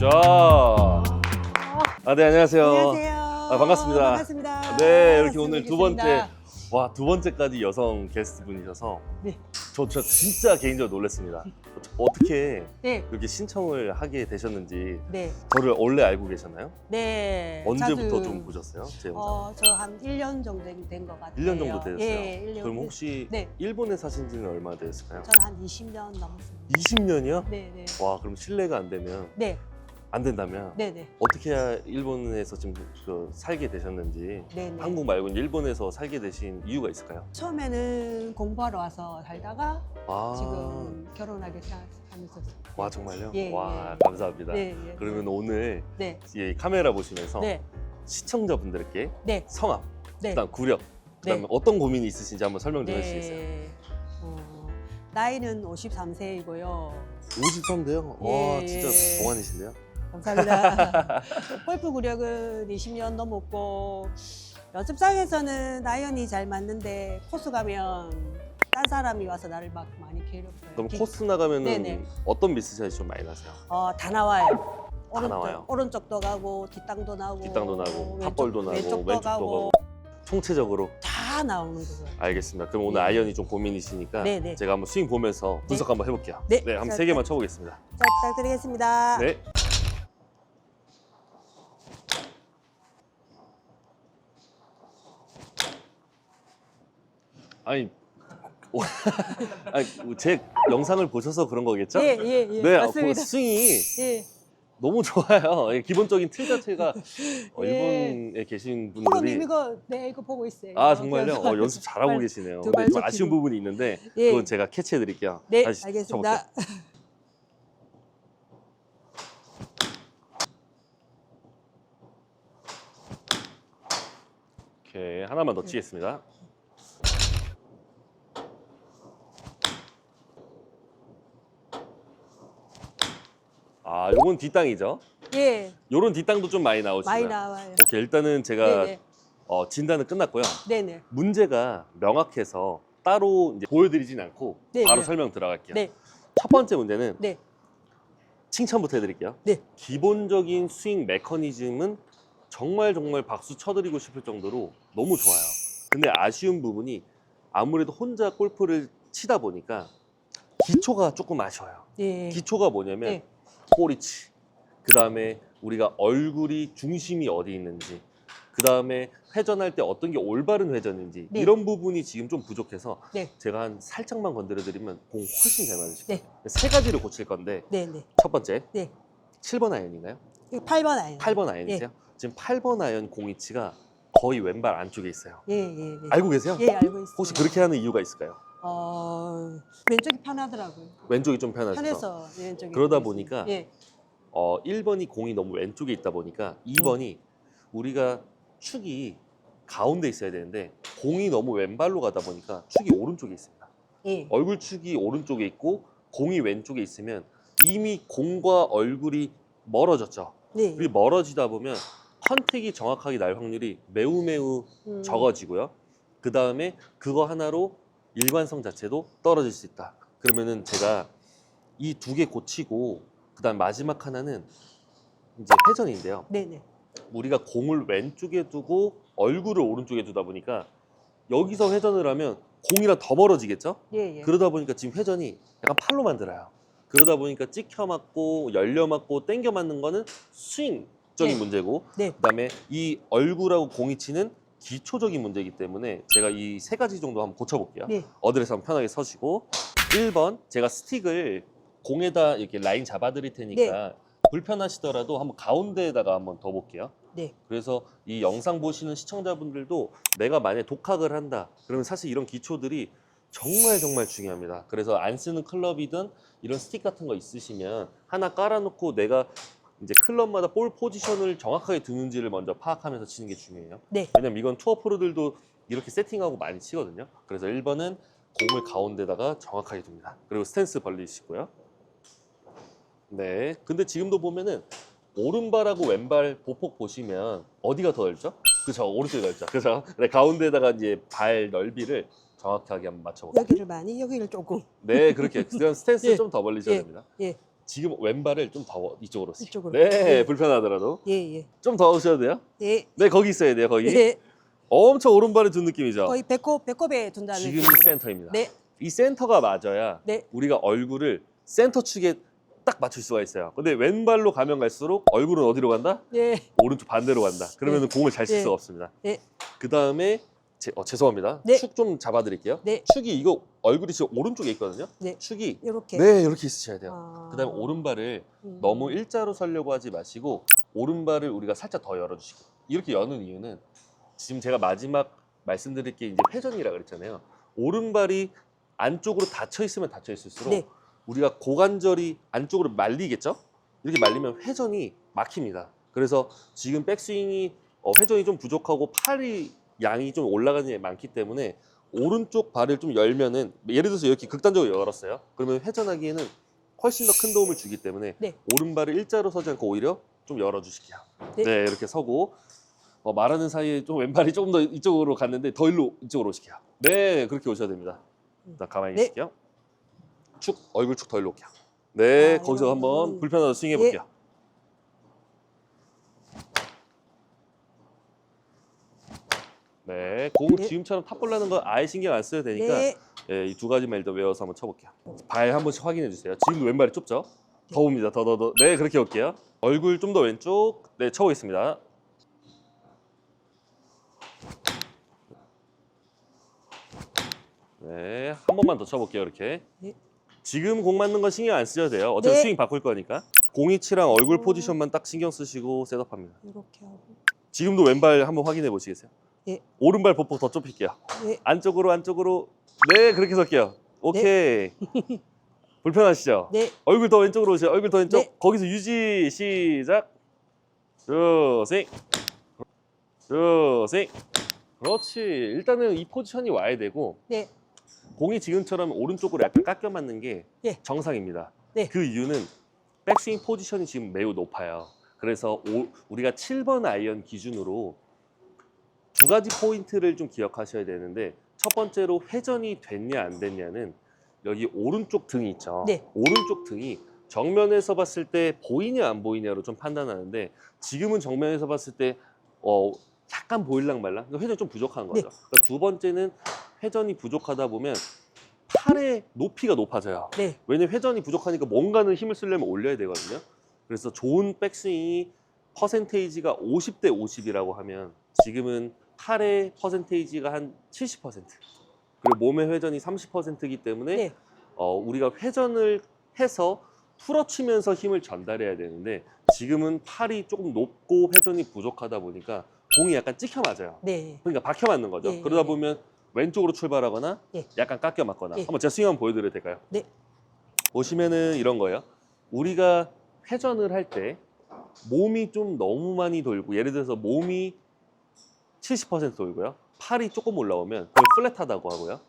자, 네, 안녕하세요. 안녕하세요. 반갑습니다. 반갑습니다. 네, 이렇게 오늘 두 번째, 반갑습니다. 두 번째까지 여성 게스트 분이셔서 네. 저 진짜 개인적으로 놀랐습니다. 어떻게 네, 이렇게 신청을 하게 되셨는지 네, 저를 원래 알고 계셨나요? 네. 언제부터 자주, 좀 보셨어요? 제 영상. 저 한 1년 정도 된 것 같아요. 1년 정도 되셨어요? 예, 1년. 그럼 혹시 네. 일본에 사신 지는 얼마나 되셨을까요? 저는 한 20년 넘었습니다. 20년이요? 네, 네. 와, 그럼 실례가 안 되면, 네, 안 된다면 네, 네. 어떻게 해야 일본에서 지금 살게 되셨는지, 네, 네. 한국 말고 이제 일본에서 살게 되신 이유가 있을까요? 처음에는 공부하러 와서 살다가 아, 지금 결혼하게 하면서. 와 정말요? 예, 와 예. 감사합니다. 네, 예. 그러면 오늘 네, 이 카메라 보시면서 네, 시청자분들께 네, 성함, 네. 그다음 구력, 그다음에 네. 어떤 고민이 있으신지 한번 설명 좀 해주시겠어요? 네. 나이는 53세이고요. 53대요? 와 예, 진짜 예. 동안이신데요? 감사합니다. 골프 구력은 20년 넘었고 연습장에서는 나연이 잘 맞는데 코스 가면 딴 사람이 와서 나를 막 많이 괴롭혀요. 그럼 코스 나가면은 네네. 어떤 미스샷이 좀 많이 나세요? 다 나와요. 다 나와요. 오른쪽도 가고 뒷땅도 나고 뒷땅도 나고 왼쪽, 탑볼도 나고 왼쪽도 가고 총체적으로 다 나오는 거죠. 알겠습니다. 그럼 오늘 네. 아이언이 좀 고민이시니까 네네. 제가 한번 스윙 보면서 분석 한번 해볼게요. 네. 한번 자, 3개만 쳐보겠습니다. 잘 부탁드리겠습니다. 네. 아니, 아니, 제 영상을 보셔서 그런 거겠죠? 예, 예, 예. 네, 맞습니다. 스윙이 예. 너무 좋아요. 기본적인 틀 자체가 예. 일본에 계신 분들이 프로님 이거 보고 있어요. 아 정말요? 그래서 연습 잘하고 발- 계시네요. 두 근데 발 좀 아쉬운 접히고. 부분이 있는데 예. 그건 제가 캐치해 드릴게요. 네, 다시 알겠습니다. 쳐볼게요. 오케이, 하나만 더 치겠습니다. 아, 요건 뒷땅이죠? 예, 요런 뒷땅도 좀 많이 나오시나요? 많이 나와요. 오케이, 일단은 제가 네네. 진단은 끝났고요. 네네. 문제가 명확해서 따로 이제 보여드리진 않고 네, 바로 네. 설명 들어갈게요. 네, 첫 번째 문제는 네, 칭찬부터 해드릴게요. 네. 기본적인 스윙 메커니즘은 정말 박수 쳐드리고 싶을 정도로 너무 좋아요. 근데 아쉬운 부분이 아무래도 혼자 골프를 치다 보니까 기초가 조금 아쉬워요. 예. 기초가 뭐냐면 네. 꼬리치, 그 다음에 우리가 얼굴이 중심이 어디 있는지, 그 다음에 회전할 때 어떤 게 올바른 회전인지 네. 이런 부분이 지금 좀 부족해서 네. 제가 한 살짝만 건드려드리면 공 훨씬 잘 맞으실 거예요. 네. 세 가지를 고칠 건데 네, 네. 첫 번째 네. 7번 아이언인가요? 이거 8번 아니에요? 8번 아이언이세요? 지금 8번 아이언 공 위치가 거의 왼발 안쪽에 있어요. 예, 예, 예. 알고 계세요? 예, 알고 있어요. 혹시 그렇게 하는 이유가 있을까요? 왼쪽이 편하더라고요. 왼쪽이 좀 편하셔서 편해서 왼쪽이. 그러다 편해서. 보니까 예. 1번이 공이 너무 왼쪽에 있다 보니까 2번이 우리가 축이 가운데 있어야 되는데 공이 너무 왼발로 가다 보니까 축이 오른쪽에 있습니다. 예. 얼굴 축이 오른쪽에 있고 공이 왼쪽에 있으면 이미 공과 얼굴이 멀어졌죠. 네. 그리고 멀어지다 보면 컨택이 정확하게 날 확률이 매우 음. 적어지고요. 그 다음에 그거 하나로 일관성 자체도 떨어질 수 있다. 그러면은 제가 이 두 개 고치고 그다음 마지막 하나는 이제 회전인데요. 네, 네. 우리가 공을 왼쪽에 두고 얼굴을 오른쪽에 두다 보니까 여기서 회전을 하면 공이랑 더 멀어지겠죠? 예, 예. 그러다 보니까 지금 회전이 약간 팔로 만들어요. 그러다 보니까 찍혀 맞고 열려 맞고 당겨 맞는 거는 스윙적인 네. 문제고 네. 그다음에 이 얼굴하고 공이 치는 기초적인 문제이기 때문에 제가 이 세 가지 정도 한번 고쳐볼게요. 네. 어드레스 한번 편하게 서시고 1번 제가 스틱을 공에다 이렇게 라인 잡아드릴 테니까 불편하시더라도 한번 가운데에다가 한번 더 볼게요. 네. 그래서 이 영상 보시는 시청자분들도 내가 만약에 독학을 한다 그러면 사실 이런 기초들이 정말 중요합니다. 그래서 안 쓰는 클럽이든 이런 스틱 같은 거 있으시면 하나 깔아놓고 내가 이제 클럽마다 볼 포지션을 정확하게 두는지를 먼저 파악하면서 치는 게 중요해요. 네. 왜냐면 이건 투어 프로들도 이렇게 세팅하고 많이 치거든요. 그래서 1번은 공을 가운데다가 정확하게 둡니다. 그리고 스탠스 벌리시고요. 네. 근데 지금도 보면은 오른발하고 왼발 보폭 보시면 어디가 더 넓죠? 그죠? 오른쪽이 넓죠. 그죠? 네, 가운데다가 이제 발 넓이를 정확하게 한번 맞춰볼게요. 여기를 많이, 여기를 조금. 네, 그렇게. 그다음 스탠스 예. 좀 더 벌리셔야 예. 됩니다. 예. 지금 왼발을 좀 더 이쪽으로 오세요. 이쪽으로. 네, 네. 불편하더라도 예, 예. 좀 더 오셔도 돼요. 예. 네, 거기 있어야 돼요. 거기. 예. 엄청 오른발에 둔 느낌이죠. 거의 배꼽에 둔다는 지금이 느낌으로. 센터입니다. 네. 이 센터가 맞아야 네. 우리가 얼굴을 센터 축에 딱 맞출 수가 있어요. 근데 왼발로 가면 갈수록 얼굴은 어디로 간다? 예. 오른쪽 반대로 간다. 그러면 공을 잘 칠 네. 수가 없습니다. 네. 그 다음에 죄송합니다. 네. 축 좀 잡아드릴게요. 네. 축이 이거 얼굴이 지금 오른쪽에 있거든요. 네. 축이 이렇게. 네 이렇게 있으셔야 돼요. 아. 그 다음에 오른발을 음. 너무 일자로 서려고 하지 마시고 오른발을 우리가 살짝 더 열어주시고 이렇게 여는 이유는 지금 제가 마지막 말씀드릴 게 이제 회전이라 그랬잖아요. 오른발이 안쪽으로 닫혀 있으면 닫혀 있을수록 네. 우리가 고관절이 안쪽으로 말리겠죠? 이렇게 말리면 회전이 막힙니다. 그래서 지금 백스윙이 회전이 좀 부족하고 팔이 양이 좀 올라가는 게 많기 때문에 오른쪽 발을 좀 열면은 예를 들어서 이렇게 극단적으로 열었어요. 그러면 회전하기에는 훨씬 더 큰 도움을 주기 때문에 네. 오른발을 일자로 서지 않고 오히려 좀 열어주실게요. 네. 네, 이렇게 서고 말하는 사이에 좀 왼발이 조금 더 이쪽으로 갔는데 더 이쪽으로 오실게요. 네, 그렇게 오셔야 됩니다. 자, 가만히 네. 계실게요. 얼굴 축 더 일로 올게요. 네, 아, 거기서 이런 한번 부분. 불편하게 스윙해 볼게요. 네, 공 네. 지금처럼 탑볼 나는 거 아예 신경 안 써도 되니까 네. 이 두 가지만 일단 외워서 한번 쳐볼게요. 발 한 번씩 확인해 주세요. 지금도 왼발이 좁죠? 더 옵니다. 더. 네, 그렇게 올게요. 얼굴 좀 더 왼쪽. 네, 쳐보겠습니다. 네, 한 번만 더 쳐볼게요. 이렇게. 네. 지금 공 맞는 건 신경 안 쓰셔도 돼요. 어차피 네. 스윙 바꿀 거니까. 공이치랑 얼굴 포지션만 딱 신경 쓰시고 셋업합니다. 이렇게 하고. 지금도 왼발 한번 확인해 보시겠어요? 예. 오른발 보폭 더 좁힐게요. 예. 안쪽으로. 네, 그렇게 설게요. 오케이. 불편하시죠? 네. 얼굴 더 왼쪽으로 오세요. 얼굴 더 왼쪽. 네. 거기서 유지. 시작. 쭉 스윙. 쭉 스윙. 그렇지. 일단은 이 포지션이 와야 되고 네. 공이 지금처럼 오른쪽으로 약간 깎여 맞는 게 예. 정상입니다. 네. 그 이유는 백스윙 포지션이 지금 매우 높아요. 그래서 우리가 7번 아이언 기준으로 두 가지 포인트를 좀 기억하셔야 되는데 첫 번째로 회전이 됐냐 안 됐냐는 여기 오른쪽 등이 있죠. 네. 오른쪽 등이 정면에서 봤을 때 보이냐 안 보이냐로 좀 판단하는데 지금은 정면에서 봤을 때 약간 보일랑 말랑 회전이 좀 부족한 거죠. 네. 그러니까 두 번째는 회전이 부족하다 보면 팔의 높이가 높아져요. 네. 왜냐면 회전이 부족하니까 뭔가는 힘을 쓰려면 올려야 되거든요. 그래서 좋은 백스윙이 퍼센테이지가 50대 50이라고 하면 지금은 팔의 퍼센테이지가 한 70% 그리고 몸의 회전이 30%이기 때문에 네. 우리가 회전을 해서 풀어치면서 힘을 전달해야 되는데 지금은 팔이 조금 높고 회전이 부족하다 보니까 공이 약간 찍혀 맞아요. 네. 그러니까 박혀 맞는 거죠. 예, 그러다 예. 보면 왼쪽으로 출발하거나 예. 약간 깎여 맞거나 예. 한번 제가 스윙 한번 보여드려도 될까요? 네. 보시면은 이런 거예요. 우리가 회전을 할 때 몸이 좀 너무 많이 돌고 예를 들어서 몸이 70% 돌고요. 팔이 조금 올라오면 그걸 플랫하다고 하고요.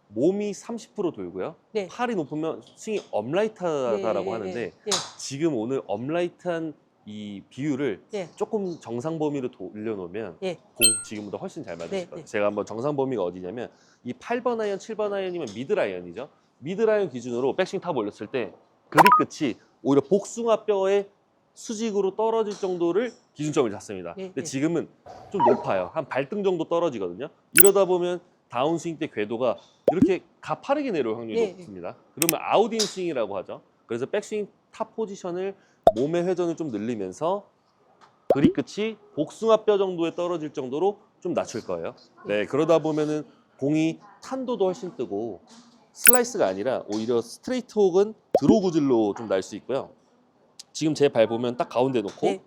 몸이 30% 돌고요. 네. 팔이 높으면 스윙이 업라이트하다라고 네, 하는데 예. 지금 오늘 업라이트한 이 비율을 예. 조금 정상 범위로 돌려놓으면 예. 공 지금보다 훨씬 잘 맞을 네, 거예요. 네. 제가 한번 정상 범위가 어디냐면 이 8번 아이언, 7번 아이언이면 미들 아이언이죠. 미들 아이언 기준으로 백스윙 탑 올렸을 때 그립 끝이 오히려 복숭아뼈의 수직으로 떨어질 정도를 기준점을 잡습니다. 네, 근데 네. 지금은 좀 높아요. 한 발등 정도 떨어지거든요. 이러다 보면 다운스윙 때 궤도가 이렇게 가파르게 내려올 확률이 네, 높습니다. 그러면 아웃인 스윙이라고 하죠. 그래서 백스윙 탑 포지션을 몸의 회전을 좀 늘리면서 그립 끝이 복숭아뼈 정도에 떨어질 정도로 좀 낮출 거예요. 네, 그러다 보면은 공이 탄도도 훨씬 뜨고 슬라이스가 아니라 오히려 스트레이트 혹은 드로우 구질로 좀 날 수 있고요. 지금 제 발 보면 딱 가운데 놓고 네.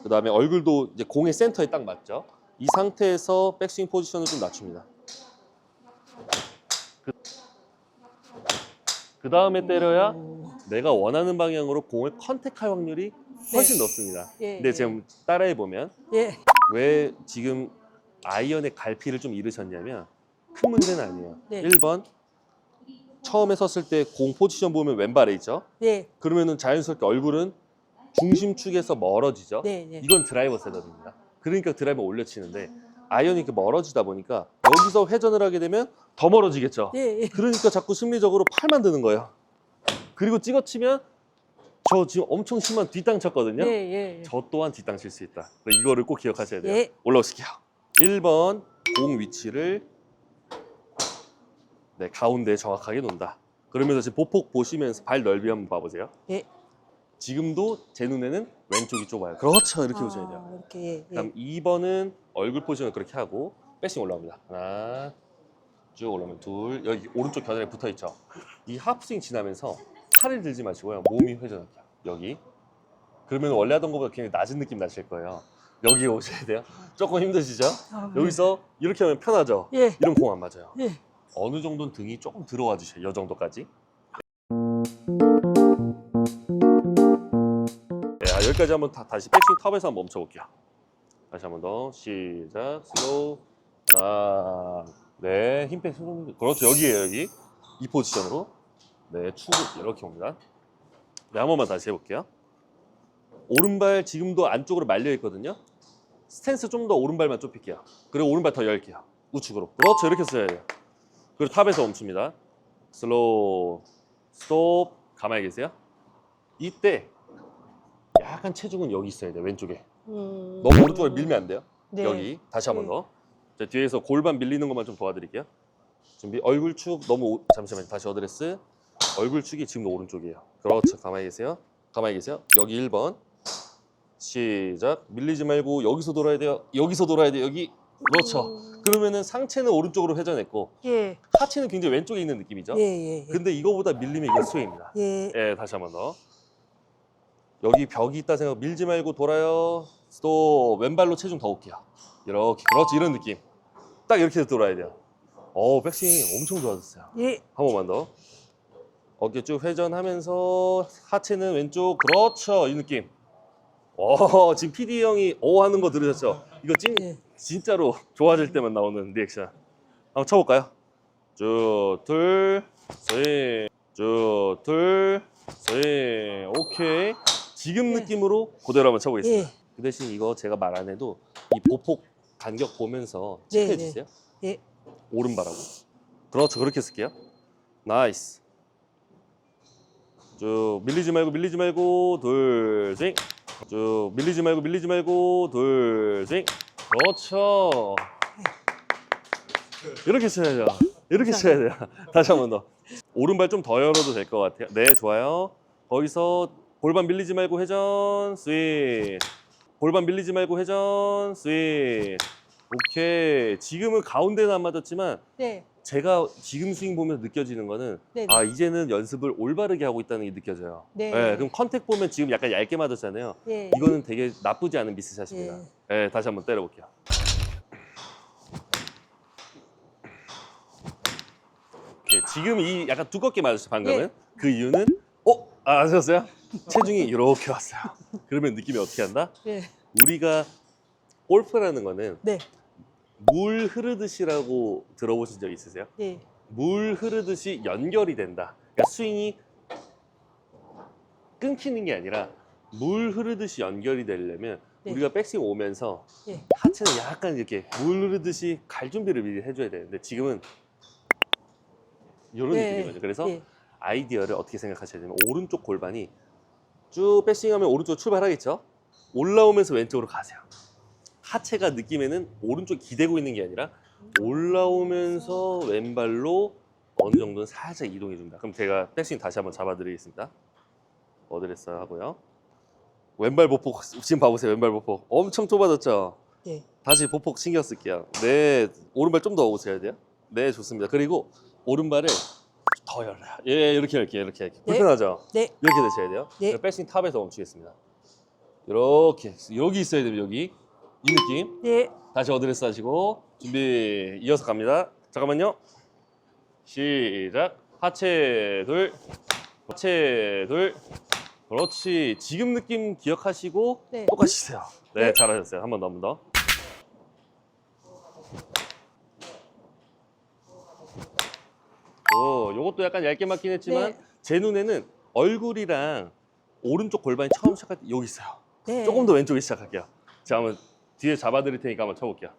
그 다음에 얼굴도 이제 공의 센터에 딱 맞죠. 이 상태에서 백스윙 포지션을 좀 낮춥니다. 그 다음에 때려야 오. 내가 원하는 방향으로 공을 컨택할 확률이 훨씬 높습니다. 예, 근데 예. 지금 따라해 보면 예. 왜 지금 아이언의 갈피를 좀 잃으셨냐면 큰 문제는 아니에요. 네. 1번 처음에 섰을 때 공 포지션 보면 왼발에 있죠. 네. 그러면은 자연스럽게 얼굴은 중심축에서 멀어지죠. 네. 네. 이건 드라이버 셋업입니다. 그러니까 드라이버 올려치는데 아이언이 이렇게 멀어지다 보니까 여기서 회전을 하게 되면 더 멀어지겠죠. 예. 예. 그러니까 자꾸 심리적으로 팔만 드는 거예요. 그리고 찍어치면 저 지금 엄청 심한 뒷땅 쳤거든요. 예. 저 또한 뒷땅 칠 수 있다. 이거를 꼭 기억하셔야 돼요. 예. 올라오실게요. 1번 공 위치를 네, 가운데에 정확하게 놓는다. 그러면서 지금 보폭 보시면서 발 넓이 한번 봐보세요. 예. 지금도 제 눈에는 왼쪽이 좁아요. 그렇죠. 이렇게 보셔야 돼요. 이렇게 예. 그다음 2번은 얼굴 포지션을 그렇게 하고 백스윙 올라옵니다. 하나 쭉 올라오면 둘. 여기 오른쪽 겨드랑이 붙어 있죠. 이 하프스윙 지나면서 팔을 들지 마시고요. 몸이 회전할게요. 여기. 그러면 원래 하던 것보다 굉장히 낮은 느낌 나실 거예요. 여기 오셔야 돼요. 조금 힘드시죠? 여기서 이렇게 하면 편하죠? 예. 이런 공 안 맞아요. 예. 어느 정도는 등이 조금 들어와 주셔요. 이 정도까지. 네, 여기까지 한번 다시 백스윙 탑에서 한번 멈춰볼게요. 다시 한번 더 시작. 슬로우. 하나, 네, 힘빼. 그렇죠. 여기에요. 여기. 이 포지션으로. 네, 축 이렇게 옵니다. 네, 한 번만 다시 해볼게요. 오른발 지금도 안쪽으로 말려 있거든요. 스탠스 좀 더 오른발만 좁힐게요. 그리고 오른발 더 열게요. 우측으로. 그렇죠. 이렇게 써야 돼요. 그리고 탑에서 멈춥니다. 슬로우, 스톱. 가만히 계세요. 이때 약간 체중은 여기 있어야 돼요. 왼쪽에. 너무 오른쪽으로 밀면 안 돼요. 네. 여기. 다시 한 번 더. 자, 뒤에서 골반 밀리는 것만 좀 도와드릴게요. 준비. 얼굴 축 너무 잠시만요. 다시 어드레스. 얼굴 축이 지금도 오른쪽이에요. 그렇죠. 가만히 계세요. 가만히 계세요. 여기 1번. 시작. 밀리지 말고 여기서 돌아야 돼요. 여기서 돌아야 돼요. 여기. 그렇죠. 그러면은 상체는 오른쪽으로 회전했고 예. 하체는 굉장히 왼쪽에 있는 느낌이죠. 예. 근데 이거보다 밀리면 이건 스윙입니다. 예. 예, 다시 한 번 더. 여기 벽이 있다 생각 밀지 말고 돌아요. 또 왼발로 체중 더 올게요. 이렇게. 그렇지. 이런 느낌. 딱 이렇게 돌아야 돼요. 백스윙 엄청 좋아졌어요. 예. 한 번만 더. 어깨 쭉 회전하면서 하체는 왼쪽. 그렇죠. 이 느낌. 지금 PD 형이 하는 거 들으셨죠? 이거 예. 진짜로 좋아질 때만 나오는 리액션. 한번 쳐볼까요? 쭉, 둘, 스윙. 쭉, 둘, 스윙. 오케이. 지금 예. 느낌으로 그대로 한번 쳐보겠습니다. 예. 그 대신 이거 제가 말 안 해도 이 보폭 간격 보면서 네, 체크해 주세요. 예. 오른발하고. 그렇죠. 그렇게 쓸게요. 나이스. 쭉 밀리지 말고 둘 스윙. 쭉 밀리지 말고 둘 스윙. 그렇죠. 이렇게 쳐야죠. 이렇게 쳐야 돼요. 다시 한 번 더. 오른발 좀 더 열어도 될 것 같아요. 네, 좋아요. 거기서 골반 밀리지 말고 회전 스윙. 골반 밀리지 말고 회전 스윙. 오케이. 지금은 가운데는 안 맞았지만 네. 제가 지금 스윙 보면서 느껴지는 거는 네. 이제는 연습을 올바르게 하고 있다는 게 느껴져요. 네. 그럼 컨택 보면 지금 약간 얇게 맞았잖아요. 예. 이거는 되게 나쁘지 않은 미스샷입니다. 네, 다시 한번 때려볼게요. 오케이, 지금 이 약간 두껍게 맞았어요, 방금은. 예. 그 이유는 아셨어요? 체중이 이렇게 왔어요. 그러면 느낌이 어떻게 한다? 예. 우리가 골프라는 거는 네. 물 흐르듯이라고 들어보신 적 있으세요? 예. 물 흐르듯이 연결이 된다. 그러니까 스윙이 끊기는 게 아니라 물 흐르듯이 연결이 되려면 네. 우리가 백스윙 오면서 예. 하체는 약간 이렇게 물 흐르듯이 갈 준비를 미리 해줘야 되는데 지금은 이런 예. 느낌이거든요. 그래서 예. 아이디어를 어떻게 생각하셔야 되냐면 오른쪽 골반이 쭉 백스윙하면 오른쪽 출발하겠죠? 올라오면서 왼쪽으로 가세요. 하체가 느낌에는 오른쪽 기대고 있는 게 아니라 올라오면서 왼발로 어느 정도는 살짝 이동해 줍니다. 그럼 제가 백스윙 다시 한번 잡아드리겠습니다. 어드레스 하고요. 왼발 보폭 지금 봐보세요. 왼발 보폭 엄청 좁아졌죠? 예. 다시 보폭 신경 쓸게요. 네, 오른발 좀 더 오셔야 돼요. 네, 좋습니다. 그리고 오른발을 더 열어요. 예, 이렇게 열게요. 이렇게. 불편하죠? 네. 이렇게 되셔야 돼요. 네. 백스윙 탑에서 멈추겠습니다. 이렇게 여기 있어야 돼요. 여기 이 느낌. 예. 다시 어드레스 하시고 준비 이어서 갑니다. 잠깐만요. 시작. 하체 둘, 하체 둘. 그렇지. 지금 느낌 기억하시고 네. 똑같이 치세요. 네, 네. 잘하셨어요. 한 번 더, 한 번 더. 요것도 약간 얇게 맞긴 했지만 네. 제 눈에는 얼굴이랑 오른쪽 골반이 처음 시작할 때 여기 있어요. 네. 조금 더 왼쪽에 시작할게요. 자, 한번 뒤에 잡아드릴 테니까 한번 쳐볼게요.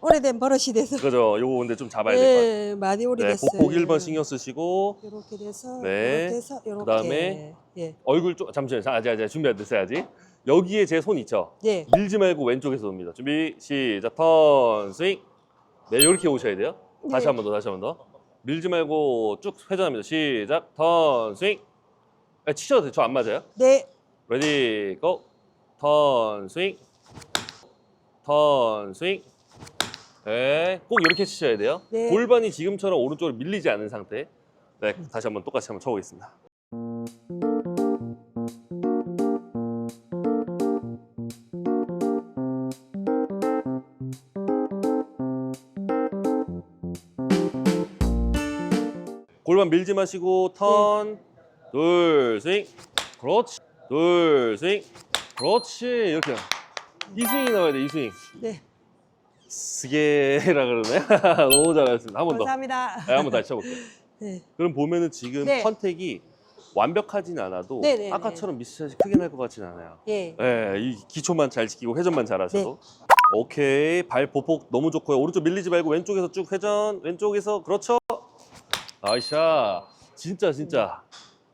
오래된 버릇이 돼서. 그죠? 요거 근데 좀 잡아야 될 것 같아요. 네, 많이 네, 오래됐어요. 복복 1번 신경 쓰시고 이렇게 돼서 네. 이렇게 해서 이렇게. 그다음에 예. 얼굴 쪽 잠시만요. 아직 준비 안 됐어야지. 여기에 제 손 있죠? 예. 밀지 말고 왼쪽에서 옵니다. 준비 시작. 턴 스윙. 네, 이렇게 오셔야 돼요. 다시 네. 한 번 더, 다시 한 번 더. 밀지 말고 쭉 회전합니다. 시작. 턴 스윙. 네, 치셔도 돼요. 저 안 맞아요. 네. 레디 고. 턴 스윙. 턴 스윙. 네, 꼭 이렇게 치셔야 돼요. 네. 골반이 지금처럼 오른쪽으로 밀리지 않은 상태. 네, 다시 한번 똑같이 한번 쳐보겠습니다. 골반 밀지 마시고 턴, 둘, 스윙. 그렇지. 둘, 스윙. 그렇지. 이렇게. 이 스윙이 나와야 돼, 이 스윙. 네. 스게라 그러네. 너무 잘하셨습니다. 한 번 더. 감사합니다. 네, 한번 다시 쳐볼게요. 네. 그럼 보면은 지금 네. 컨택이 완벽하진 않아도 네, 네, 아까처럼 미스샷이 크게 날 것 같진 않아요. 예. 네, 이 기초만 잘 지키고 회전만 잘하셔도. 오케이. 발 보폭 너무 좋고요. 오른쪽 밀리지 말고 왼쪽에서 쭉 회전. 왼쪽에서 그렇죠. 아이샤. 진짜.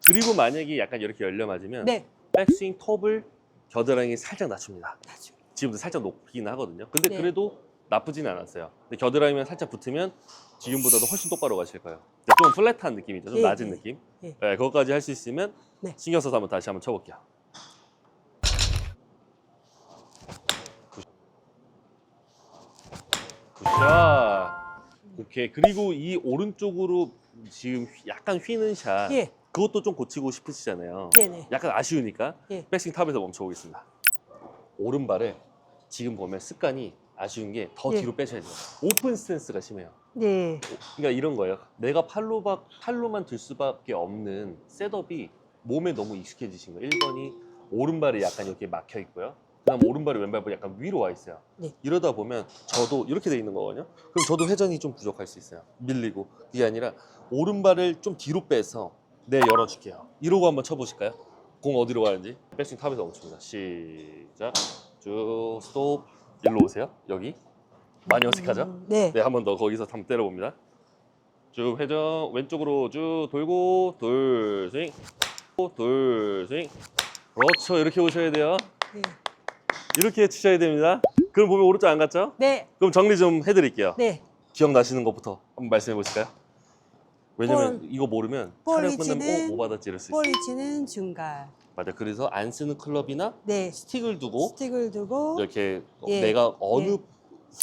그리고 만약에 약간 이렇게 열려 맞으면 네. 백스윙 톱을 겨드랑이 살짝 낮춥니다. 나중에. 지금도 살짝 높긴 하거든요. 근데 네. 그래도 나쁘진 않았어요. 근데 겨드랑이만 살짝 붙으면 지금보다도 훨씬 똑바로 가실 거예요. 좀 플랫한 느낌이죠. 좀 예, 낮은 예. 느낌. 예. 네, 그것까지 할 수 있으면 네. 신경 써서 다시 한번 쳐볼게요. 굿샷. 오케이. 그리고 이 오른쪽으로 지금 약간 휘는 샷. 예. 그것도 좀 고치고 싶으시잖아요. 네네. 약간 아쉬우니까 예. 백스윙 탑에서 멈춰보겠습니다. 오른발을 지금 보면 습관이 아쉬운 게 더 예. 뒤로 빼셔야 돼요. 오픈 스탠스가 심해요. 네. 그러니까 이런 거예요. 내가 팔로만 들 수밖에 없는 셋업이 몸에 너무 익숙해지신 거예요. 1번이 오른발이 약간 이렇게 막혀 있고요. 그다음 오른발이 왼발보다 약간 위로 와 있어요. 네. 이러다 보면 저도 이렇게 돼 있는 거거든요. 그럼 저도 회전이 좀 부족할 수 있어요. 밀리고. 그게 아니라 오른발을 좀 뒤로 빼서 네, 열어줄게요. 이러고 한번 쳐보실까요? 공 어디로 가는지. 백스윙 탑에서 멈춥니다. 시작. 쭉 스톱. 일로 오세요. 여기. 많이 어색하죠? 네. 네, 한 번 더 거기서 한번 때려봅니다. 쭉 회전 왼쪽으로 쭉 돌고 둘 스윙 둘 스윙. 그렇죠. 이렇게 오셔야 돼요. 네. 이렇게 치셔야 됩니다. 그럼 보면 오른쪽 안 갔죠? 네. 그럼 정리 좀 해드릴게요. 네. 기억나시는 것부터 한번 말씀해 보실까요? 왜냐면 볼- 이거 모르면 볼 촬영 끝나면 위치는- 뭐 받았지 이럴 수 있어요. 볼 위치는 중간. 맞아. 그래서 안 쓰는 클럽이나 네. 스틱을 두고 스틱을 두고. 이렇게 예. 내가 어느 예.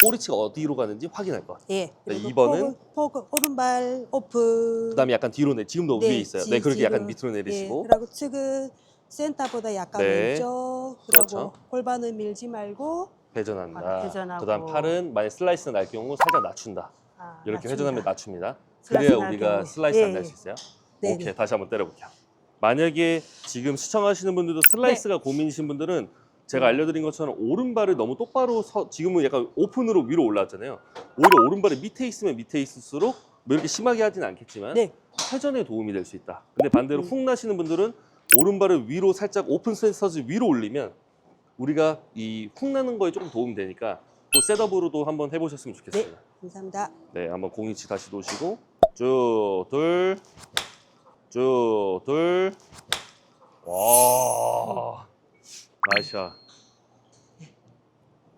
볼위치가 어디로 가는지 확인할 것 같아요. 예. 네, 그리고 2번은 포그 오른발 오픈. 그다음에 약간 뒤로 지금도 네, 위에 있어요. 네, 그렇게 약간 지지로. 밑으로 내리시고. 예. 그리고 측은 센터보다 약간 네. 왼쪽. 그리고 그렇죠. 골반을 밀지 말고. 회전한다. 회전하고. 그다음 팔은 만약 슬라이스 날 경우 살짝 낮춘다. 아, 이렇게 낮춥니다. 회전하면 낮춥니다. 슬라이스 그래야 날 우리가 경우. 슬라이스 예, 안 날 예. 수 있어요. 네, 오케이, 네. 다시 한번 때려볼게요. 만약에 지금 시청하시는 분들도 슬라이스가 고민이신 분들은 제가 알려드린 것처럼 오른발을 너무 똑바로 지금은 약간 오픈으로 위로 올라왔잖아요. 오히려 오른발이 밑에 있으면 밑에 있을수록 뭐 이렇게 심하게 하진 않겠지만 네. 회전에 도움이 될 수 있다. 근데 반대로 훅 나시는 분들은 오른발을 위로 살짝 오픈 스탠스 위로 올리면 우리가 이 훅 나는 거에 조금 도움이 되니까 그 셋업으로도 한번 해보셨으면 좋겠습니다. 감사합니다. 네, 한번 공이치 다시 놓으시고 쭉 둘, 쭉 둘. 와, 나이스샷.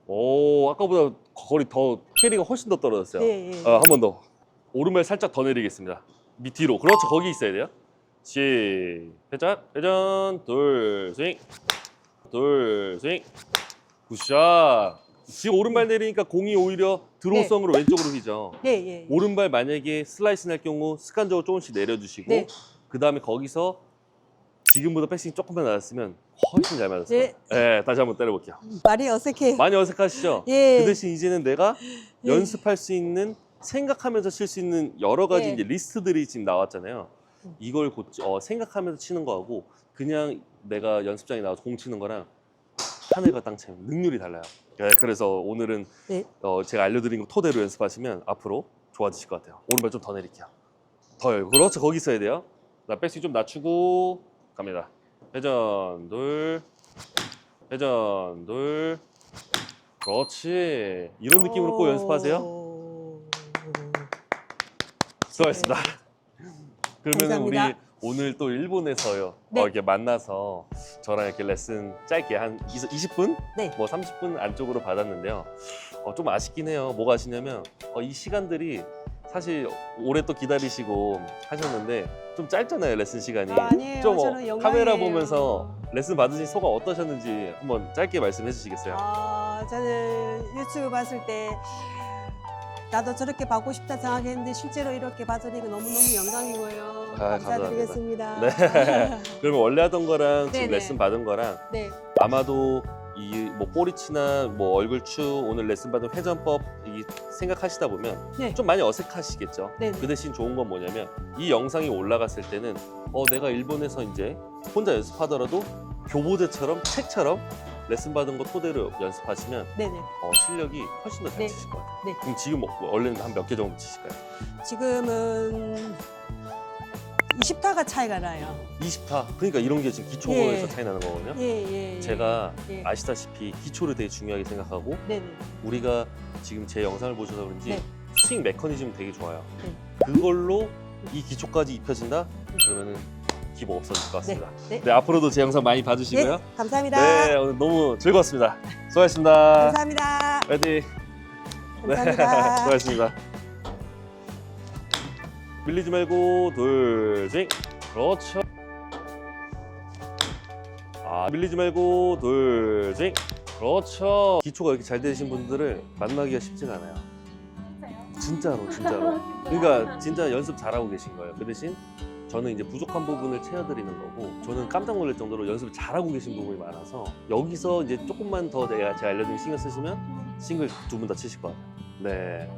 오, 아까보다 거리 더 캐리가 훨씬 더 떨어졌어요. 예, 예. 한 번 더. 오른발 살짝 더 내리겠습니다. 밑뒤로. 그렇죠. 거기 있어야 돼요. 시작. 회전. 둘 스윙. 둘 스윙. 굿샷. 지금 오른발 내리니까 공이 오히려 드로우성으로 왼쪽으로 휘죠. 네, 예. 오른발 만약에 슬라이스 날 경우 습관적으로 조금씩 내려주시고 네. 그 다음에 거기서 지금보다 백스윙 조금만 낮았으면 훨씬 잘 맞았어요. 네. 네, 다시 한번 때려볼게요. 말이 어색해요. 많이 어색하시죠? 예. 그 대신 이제는 내가 예. 연습할 수 있는 생각하면서 칠 수 있는 여러 가지 예. 이제 리스트들이 지금 나왔잖아요. 이걸 생각하면서 치는 거하고 그냥 내가 연습장에 나와서 공 치는 거랑 하늘과 땅 차이 능률이 달라요. 네, 그래서 오늘은 네. 제가 알려드린 거 토대로 연습하시면 앞으로 좋아지실 것 같아요. 오른발 좀 더 내릴게요. 더 열고. 그렇죠. 거기 있어야 돼요. 나 백스윙 좀 낮추고 갑니다. 회전 둘, 회전 둘. 그렇지. 이런 느낌으로 꼭 연습하세요. 수고하셨습니다. 그러면 우리 감사합니다. 오늘 또 일본에서요. 네. 이렇게 만나서 저랑 이렇게 레슨 짧게 한 20분? 네. 뭐 30분 안쪽으로 받았는데요. 좀 아쉽긴 해요. 뭐가 아쉽냐면 이 시간들이 사실 오래 또 기다리시고 하셨는데 좀 짧잖아요, 레슨 시간이. 아니에요. 좀 저는 영광이에요. 카메라 보면서 레슨 받으신 소감 어떠셨는지 한번 짧게 말씀해 주시겠어요? 저는 유튜브 봤을 때 나도 저렇게 받고 싶다 생각했는데 실제로 이렇게 봐주니까 너무너무 영광이고요. 감사드리겠습니다. 네. 그러면 원래 하던 거랑 지금 네네. 레슨 받은 거랑 네. 아마도 이 뭐 꼬리치나 뭐 얼굴추 오늘 레슨 받은 회전법 이 생각하시다 보면 네. 좀 많이 어색하시겠죠. 네네. 그 대신 좋은 건 뭐냐면 이 영상이 올라갔을 때는 내가 일본에서 이제 혼자 연습하더라도 교보대처럼 책처럼 레슨 받은 거 토대로 연습하시면 네네. 실력이 훨씬 더 잘 네. 치실 것 같아요. 네. 그럼 지금 원래는 한 몇 개 정도 치실까요? 지금은 20타가 차이가 나요. 20타. 그러니까 이런 게 지금 기초에서 예. 차이 나는 거거든요. 예. 제가 예. 아시다시피 기초를 되게 중요하게 생각하고 네네. 우리가 지금 제 영상을 보셔서 그런지 네. 스윙 메커니즘 되게 좋아요. 네. 그걸로 이 기초까지 입혀진다? 그러면은 기복 없어질 것 같습니다. 네. 네, 앞으로도 제 영상 많이 봐주시고요. 네. 감사합니다. 네, 오늘 너무 즐거웠습니다. 수고하셨습니다. 감사합니다. 화이팅! 감사합니다. 수고하셨습니다. 밀리지 말고 둘, 스윙. 그렇죠. 밀리지 말고 둘, 스윙. 그렇죠. 기초가 이렇게 잘 되신 분들을 만나기가 쉽지가 않아요. 진짜로. 그러니까 진짜 연습 잘하고 계신 거예요. 그 대신 저는 이제 부족한 부분을 채워드리는 거고, 저는 깜짝 놀랄 정도로 연습을 잘하고 계신 부분이 많아서 여기서 이제 조금만 더 제가 알려드린 신경 쓰시면 싱글 두 분 다 치실 것 같아요. 네.